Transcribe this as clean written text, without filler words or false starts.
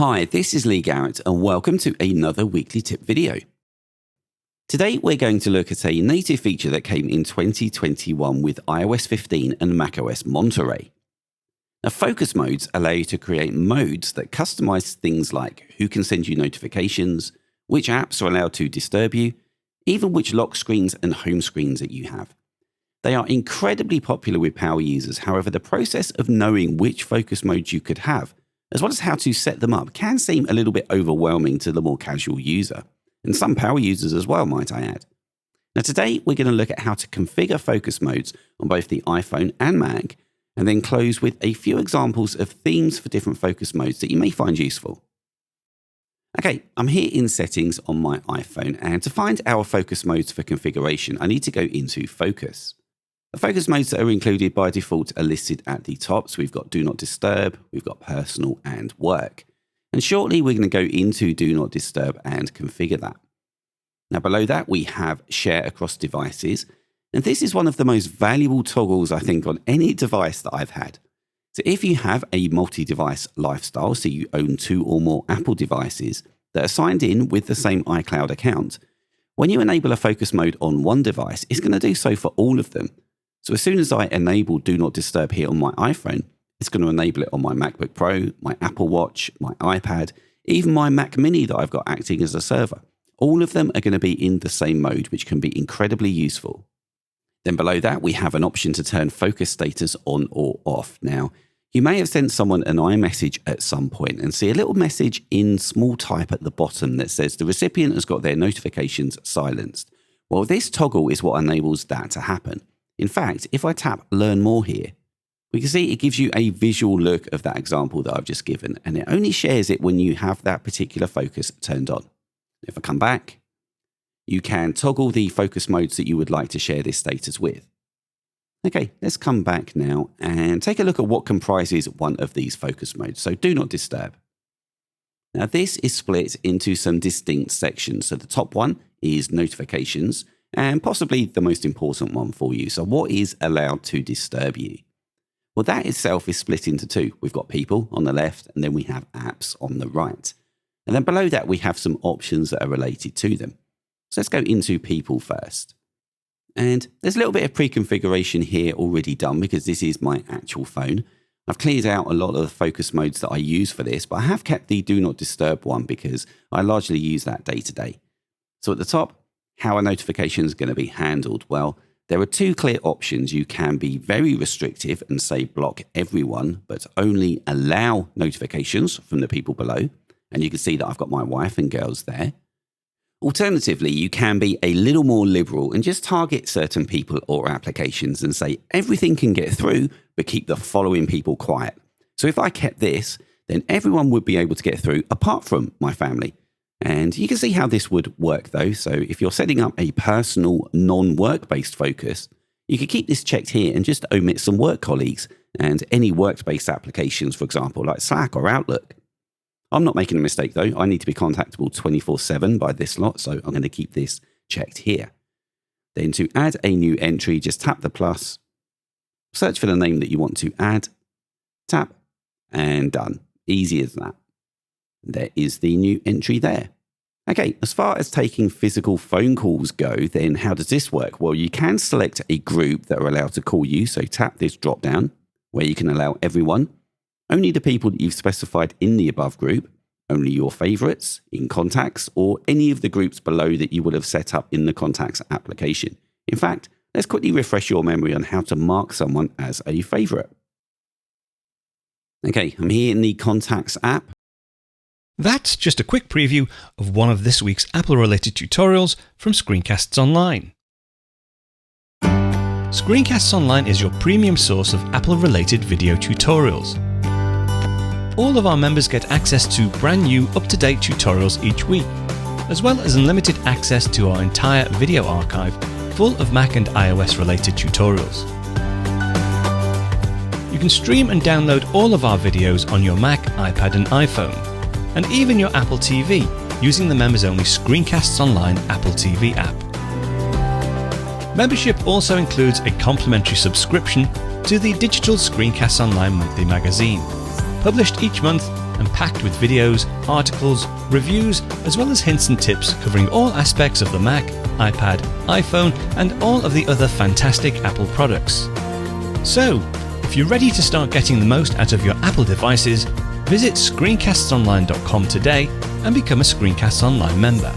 Hi, this is Lee Garrett and welcome to another weekly tip video. Today we're going to look at a native feature that came in 2021 with iOS 15 and macOS Monterey. Now, focus modes allow you to create modes that customize things like who can send you notifications, which apps are allowed to disturb you, even which lock screens and home screens that you have. They are incredibly popular with power users. However, the process of knowing which focus modes you could have, as well as how to set them up, can seem a little bit overwhelming to the more casual user, and some power users as well, might I add. Now today, we're going to look at how to configure focus modes on both the iPhone and Mac, and then close with a few examples of themes for different focus modes that you may find useful. Okay, I'm here in settings on my iPhone, and to find our focus modes for configuration, I need to go into Focus. The focus modes that are included by default are listed at the top. So we've got Do Not Disturb, we've got Personal and Work. And shortly we're going to go into Do Not Disturb and configure that. Now below that we have Share Across Devices. And this is one of the most valuable toggles I think on any device that I've had. So if you have a multi-device lifestyle, so you own 2 or more Apple devices that are signed in with the same iCloud account, when you enable a focus mode on one device, it's going to do so for all of them. So as soon as I enable Do Not Disturb here on my iPhone, it's going to enable it on my MacBook Pro, my Apple Watch, my iPad, even my Mac Mini that I've got acting as a server. All of them are going to be in the same mode, which can be incredibly useful. Then below that, we have an option to turn focus status on or off. Now, you may have sent someone an iMessage at some point and see a little message in small type at the bottom that says the recipient has got their notifications silenced. Well, this toggle is what enables that to happen. In fact, if I tap Learn More here, we can see it gives you a visual look of that example that I've just given, and it only shares it when you have that particular focus turned on. If I come back, you can toggle the focus modes that you would like to share this status with. Okay, let's come back now and take a look at what comprises one of these focus modes. So Do Not Disturb. Now this is split into some distinct sections. So the top one is notifications, and possibly the most important one for you. So what is allowed to disturb you? Well, that itself is split into 2. We've got people on the left, and then we have apps on the right. And then below that, we have some options that are related to them. So let's go into people first. And there's a little bit of pre-configuration here already done because this is my actual phone. I've cleared out a lot of the focus modes that I use for this, but I have kept the Do Not Disturb one because I largely use that day to day. So at the top, how are notifications going to be handled? Well, there are 2 clear options. You can be very restrictive and say block everyone, but only allow notifications from the people below. And you can see that I've got my wife and girls there. Alternatively, you can be a little more liberal and just target certain people or applications and say everything can get through, but keep the following people quiet. So if I kept this, then everyone would be able to get through apart from my family. And you can see how this would work though. So if you're setting up a personal non-work-based focus, you could keep this checked here and just omit some work colleagues and any work-based applications, for example, like Slack or Outlook. I'm not making a mistake though. I need to be contactable 24/7 by this lot, so I'm going to keep this checked here. Then to add a new entry, just tap the plus, search for the name that you want to add, tap, and done. Easy as that. There is the new entry there. Okay, as far as taking physical phone calls go, then how does this work? Well, you can select a group that are allowed to call you, so tap this drop down where you can allow everyone, only the people that you've specified in the above group, only your favorites, in contacts, or any of the groups below that you would have set up in the contacts application. In fact, let's quickly refresh your memory on how to mark someone as a favorite. Okay, I'm here in the contacts app. That's just a quick preview of one of this week's Apple-related tutorials from Screencasts Online. Screencasts Online is your premium source of Apple-related video tutorials. All of our members get access to brand new, up-to-date tutorials each week, as well as unlimited access to our entire video archive full of Mac and iOS-related tutorials. You can stream and download all of our videos on your Mac, iPad and iPhone, and even your Apple TV using the members-only Screencasts Online Apple TV app. Membership also includes a complimentary subscription to the digital Screencasts Online monthly magazine, published each month and packed with videos, articles, reviews, as well as hints and tips covering all aspects of the Mac, iPad, iPhone, and all of the other fantastic Apple products. So, if you're ready to start getting the most out of your Apple devices, visit screencastsonline.com today and become a Screencasts Online member.